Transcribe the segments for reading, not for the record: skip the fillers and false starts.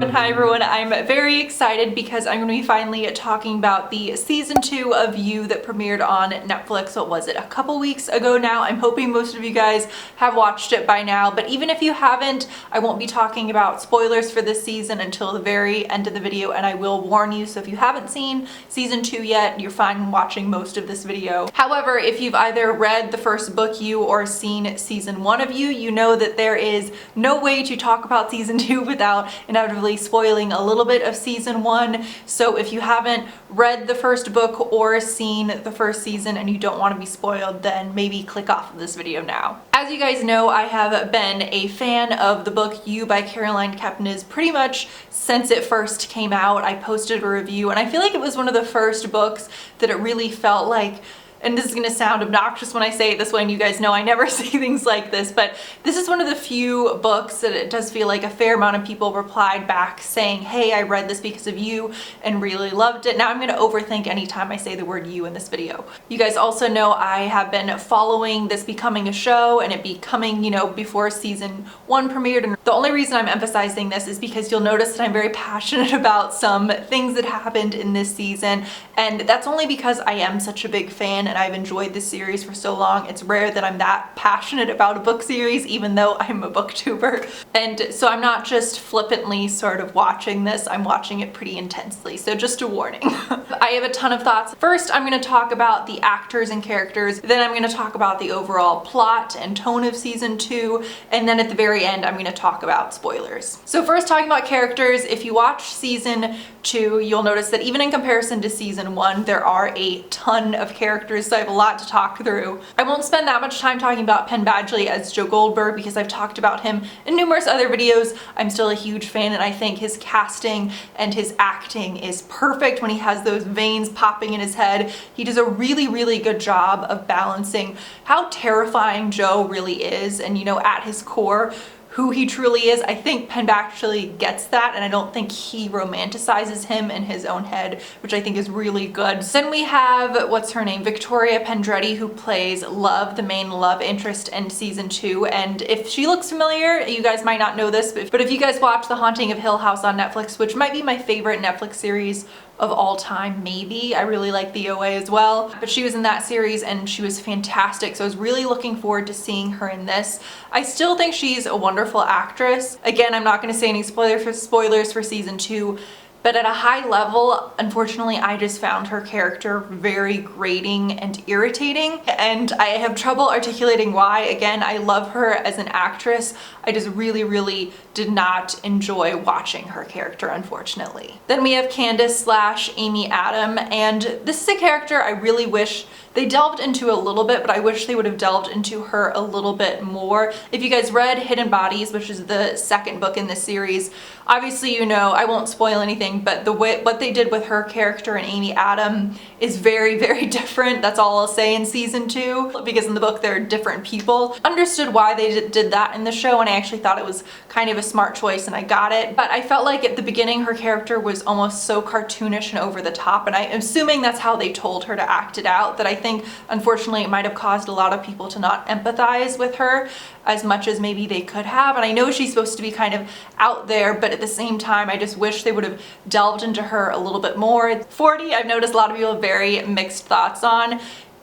and hi everyone. I'm very excited because I'm going to be finally talking about the season 2 of You that premiered on Netflix. What was it? A couple weeks ago now. I'm hoping most of you guys have watched it by now, but even if you haven't, I won't be talking about spoilers for this season until the very end of the video, and I will warn you, so if you haven't seen season 2 yet, you're fine watching most of this video. However, if you've either read the first book You or seen season 1 of You, you know that there is no way to talk about season 2 without inevitably spoiling a little bit of season 1. So if you haven't read the first book or seen the first season and you don't want to be spoiled, then maybe click off of this video now. As you guys know, I have been a fan of the book You by Caroline Kepnes pretty much since it first came out. I posted a review and I feel like it was one of the first books that it really felt like, and this is going to sound obnoxious when I say it this way, and you guys know I never say things like this, but this is one of the few books that it does feel like a fair amount of people replied back saying, hey, I read this because of you and really loved it. Now I'm going to overthink anytime I say the word you in this video. You guys also know I have been following this becoming a show and it becoming, you know, before season 1 premiered, and the only reason I'm emphasizing this is because you'll notice that I'm very passionate about some things that happened in this season, and that's only because I am such a big fan and I've enjoyed this series for so long. It's rare that I'm that passionate about a book series, even though I'm a booktuber. And so I'm not just flippantly sort of watching this, I'm watching it pretty intensely. So just a warning. I have a ton of thoughts. First, I'm going to talk about the actors and characters. Then I'm going to talk about the overall plot and tone of season 2. And then at the very end, I'm going to talk about spoilers. So first, talking about characters, if you watch season 2, you'll notice that even in comparison to season 1, there are a ton of characters, so I have a lot to talk through. I won't spend that much time talking about Penn Badgley as Joe Goldberg because I've talked about him in numerous other videos. I'm still a huge fan and I think his casting and his acting is perfect when he has those veins popping in his head. He does a really, really good job of balancing how terrifying Joe really is and, you know, at his core, who he truly is. I think Penn Badgley gets that, and I don't think he romanticizes him in his own head, which I think is really good. Then we have, what's her name, Victoria Pendretti, who plays Love, the main love interest in season 2, and if she looks familiar, you guys might not know this, but if you guys watch The Haunting of Hill House on Netflix, which might be my favorite Netflix series of all time, maybe. I really like the OA as well, but she was in that series and she was fantastic, so I was really looking forward to seeing her in this. I still think she's a wonderful actress. Again, I'm not going to say any spoilers for season 2, but at a high level, unfortunately, I just found her character very grating and irritating, and I have trouble articulating why. Again, I love her as an actress. I just really, really did not enjoy watching her character, unfortunately. Then we have Candace/Amy Adam, and this is a character I really wish they delved into a little bit, but I wish they would have delved into her a little bit more. If you guys read Hidden Bodies, which is the second book in this series, obviously you know, I won't spoil anything, but what they did with her character and Amy Adam is very, very different. That's all I'll say in season 2, because in the book they're different people. Understood why they did that in the show, and I actually thought it was kind of a smart choice and I got it, but I felt like at the beginning her character was almost so cartoonish and over the top, and I'm assuming that's how they told her to act it out, that I think unfortunately it might have caused a lot of people to not empathize with her as much as maybe they could have. And I know she's supposed to be kind of out there, but at the same time I just wish they would have delved into her a little bit more. 40, I've noticed a lot of people have very mixed thoughts on.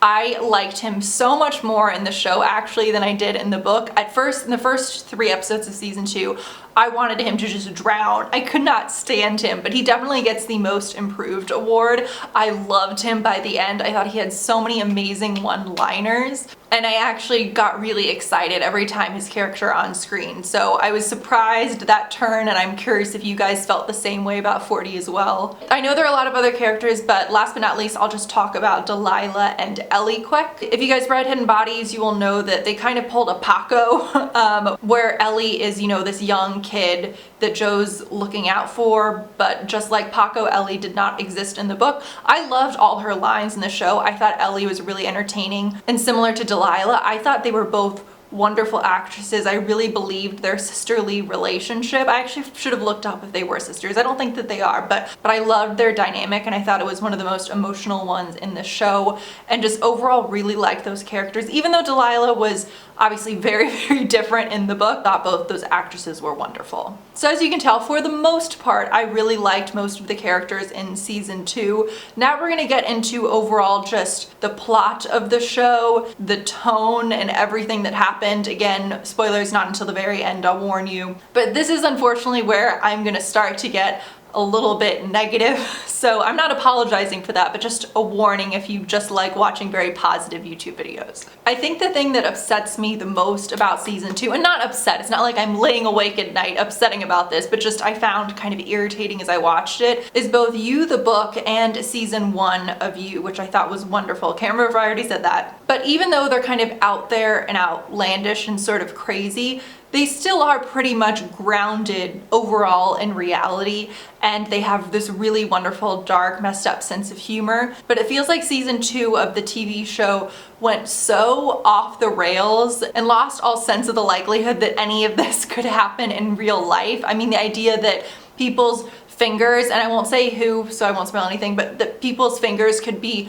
I liked him so much more in the show actually than I did in the book. At first, in the first 3 episodes of season 2, I wanted him to just drown. I could not stand him, but he definitely gets the most improved award. I loved him by the end. I thought he had so many amazing one-liners, and I actually got really excited every time his character on screen. So I was surprised that turn, and I'm curious if you guys felt the same way about 40 as well. I know there are a lot of other characters, but last but not least, I'll just talk about Delilah and Ellie quick. If you guys read Hidden Bodies, you will know that they kind of pulled a Paco, where Ellie is, you know, this young kid that Joe's looking out for, but just like Paco, Ellie did not exist in the book. I loved all her lines in the show. I thought Ellie was really entertaining, and similar to Delilah, I thought they were both wonderful actresses. I really believed their sisterly relationship. I actually should have looked up if they were sisters. I don't think that they are, but I loved their dynamic, and I thought it was one of the most emotional ones in the show, and just overall really liked those characters. Even though Delilah was obviously very, very different in the book. I thought both those actresses were wonderful. So as you can tell, for the most part, I really liked most of the characters in season 2. Now we're gonna get into overall just the plot of the show, the tone, and everything that happened. Again, spoilers not until the very end, I'll warn you. But this is unfortunately where I'm gonna start to get a little bit negative, so I'm not apologizing for that, but just a warning if you just like watching very positive YouTube videos. I think the thing that upsets me the most about season 2, and not upset, it's not like I'm laying awake at night upsetting about this, but just I found kind of irritating as I watched it, is both You the book and season 1 of You, which I thought was wonderful. Can't remember if I already said that. But even though they're kind of out there and outlandish and sort of crazy, they still are pretty much grounded overall in reality, and they have this really wonderful, dark, messed up sense of humor. But it feels like season 2 of the TV show went so off the rails and lost all sense of the likelihood that any of this could happen in real life. I mean, the idea that people's fingers, and I won't say who, so I won't spoil anything, but that people's fingers could be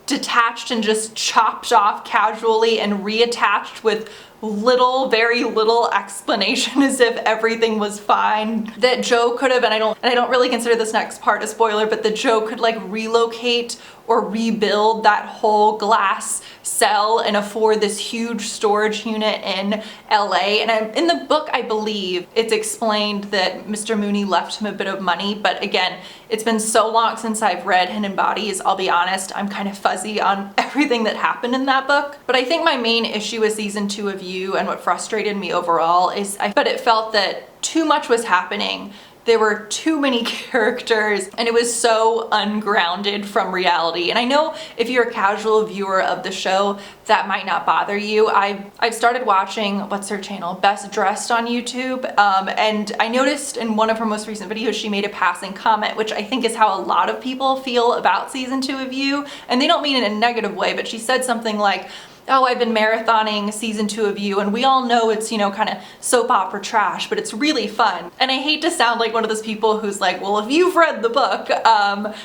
detached and just chopped off casually and reattached with very little explanation, as if everything was fine. That Joe could have, and I don't really consider this next part a spoiler, but that Joe could like relocate or rebuild that whole glass cell and afford this huge storage unit in LA. And in the book, I believe it's explained that Mr. Mooney left him a bit of money, but again, it's been so long since I've read Hidden Bodies, I'll be honest, I'm kind of fuzzy on everything that happened in that book. But I think my main issue with season 2 of You and what frustrated me overall is it felt that too much was happening. There were too many characters and it was so ungrounded from reality. And I know if you're a casual viewer of the show, that might not bother you. I've started watching, what's her channel? Best Dressed on YouTube. And I noticed in one of her most recent videos, she made a passing comment, which I think is how a lot of people feel about season 2 of You. And they don't mean it in a negative way, but she said something like, oh, I've been marathoning season 2 of You, and we all know it's, you know, kind of soap opera trash, but it's really fun. And I hate to sound like one of those people who's like, well, if you've read the book,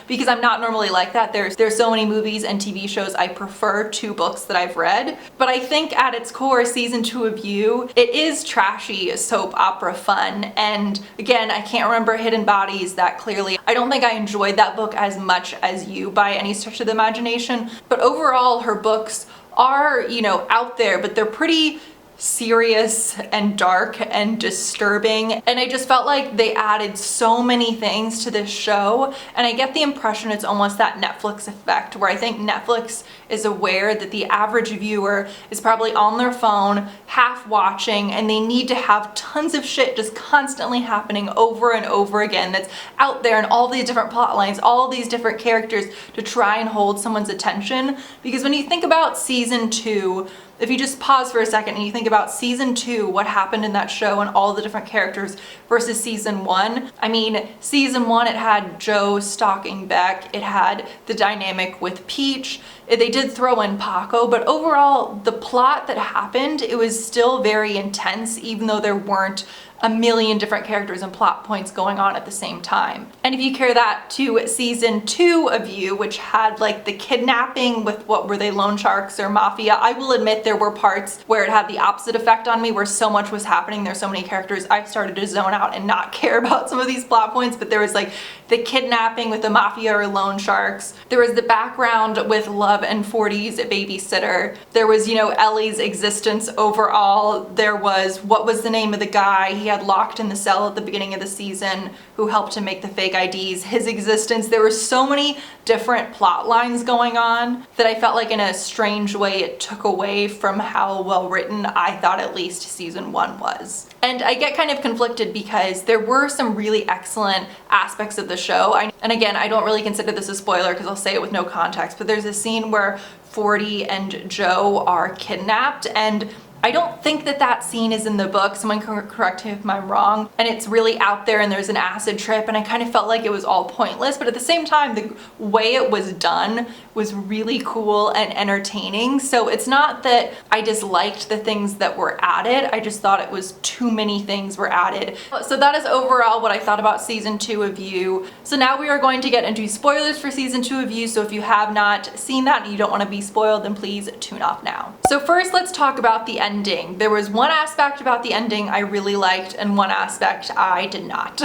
because I'm not normally like that. There's so many movies and TV shows I prefer to books that I've read. But I think at its core, season 2 of You, it is trashy soap opera fun. And again, I can't remember Hidden Bodies that clearly. I don't think I enjoyed that book as much as You by any stretch of the imagination. But overall, her books are, you know, out there, but they're pretty serious and dark and disturbing, and I just felt like they added so many things to this show. And I get the impression it's almost that Netflix effect, where I think Netflix is aware that the average viewer is probably on their phone half watching, and they need to have tons of shit just constantly happening over and over again that's out there, and all these different plot lines, all these different characters to try and hold someone's attention. Because when you think about season 2, if you just pause for a second and you think about season 2, what happened in that show and all the different characters versus season 1. I mean, season 1, it had Joe stalking Beck, it had the dynamic with Peach, they did throw in Paco, but overall, the plot that happened, it was still very intense, even though there weren't a million different characters and plot points going on at the same time. And if you compare that to season 2 of You, which had like the kidnapping with, what were they, loan sharks or mafia, I will admit there were parts where it had the opposite effect on me, where so much was happening, there's so many characters, I started to zone out and not care about some of these plot points. But there was like the kidnapping with the mafia or loan sharks, there was the background with Love and 40's babysitter, there was, you know, Ellie's existence overall, there was, what was the name of the guy he had locked in the cell at the beginning of the season who helped him make the fake IDs, his existence. There were so many different plot lines going on that I felt like in a strange way it took away from how well written I thought at least season 1 was. And I get kind of conflicted because there were some really excellent aspects of the show. And again, I don't really consider this a spoiler because I'll say it with no context, but there's a scene where 40 and Joe are kidnapped, and I don't think that that scene is in the book, someone can correct me if I'm wrong, and it's really out there and there's an acid trip, and I kind of felt like it was all pointless, but at the same time the way it was done was really cool and entertaining. So it's not that I disliked the things that were added, I just thought it was too many things were added. So that is overall what I thought about season 2 of You. So now we are going to get into spoilers for season 2 of You, so if you have not seen that and you don't want to be spoiled, then please tune off now. So first, let's talk about the ending. There was one aspect about the ending I really liked and one aspect I did not.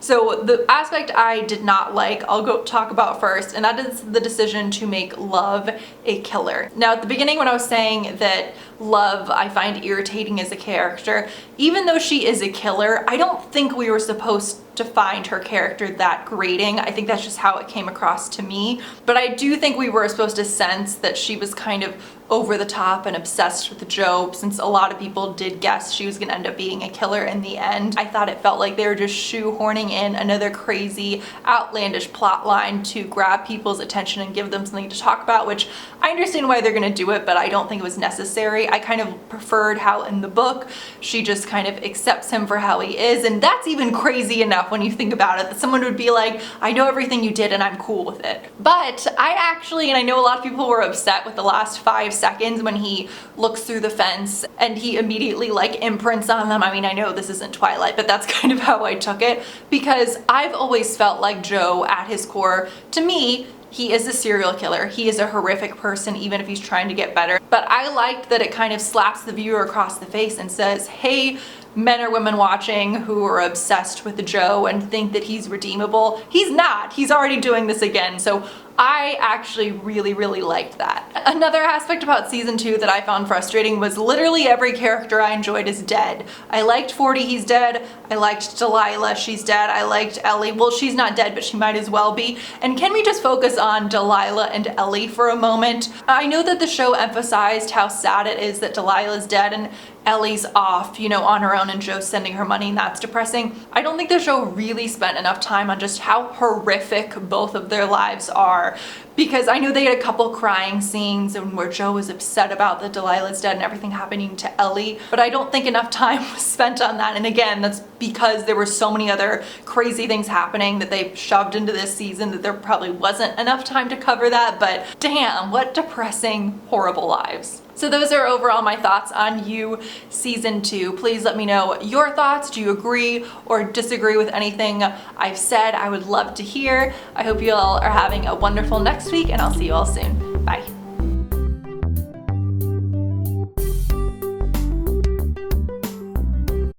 So the aspect I did not like, I'll go talk about first, and that is the decision to make Love a killer. Now at the beginning when I was saying that Love I find irritating as a character, even though she is a killer, I don't think we were supposed to find her character that grating. I think that's just how it came across to me. But I do think we were supposed to sense that she was kind of over the top and obsessed with Joe, since a lot of people did guess she was gonna end up being a killer in the end. I thought it felt like they were just shoehorning in another crazy, outlandish plot line to grab people's attention and give them something to talk about, which I understand why they're gonna do it, but I don't think it was necessary. I kind of preferred how in the book she just kind of accepts him for how he is, and that's even crazy enough when you think about it, that someone would be like, I know everything you did and I'm cool with it. But I actually, and I know a lot of people were upset with the last 5 seconds when he looks through the fence and he immediately like imprints on them. I mean, I know this isn't Twilight, but that's kind of how I took it, because I've always felt like Joe at his core, to me, he is a serial killer. He is a horrific person, even if he's trying to get better. But I liked that it kind of slaps the viewer across the face and says, hey, men or women watching who are obsessed with Joe and think that he's redeemable, he's not. He's already doing this again. So I actually really liked that. Another aspect about season 2 that I found frustrating was literally every character I enjoyed is dead. I liked 40, he's dead. I liked Delilah, she's dead. I liked Ellie, well, she's not dead, but she might as well be. And can we just focus on Delilah and Ellie for a moment? I know that the show emphasized how sad it is that Delilah's dead and Ellie's off, you know, on her own and Joe's sending her money, and that's depressing. I don't think the show really spent enough time on just how horrific both of their lives are, because I know they had a couple crying scenes and where Joe was upset about that Delilah's dead and everything happening to Ellie, but I don't think enough time was spent on that. And again, that's because there were so many other crazy things happening that they shoved into this season that there probably wasn't enough time to cover that, but damn, what depressing, horrible lives. So those are overall my thoughts on You Season 2. Please let me know your thoughts. Do you agree or disagree with anything I've said? I would love to hear. I hope you all are having a wonderful next week, and I'll see you all soon. Bye.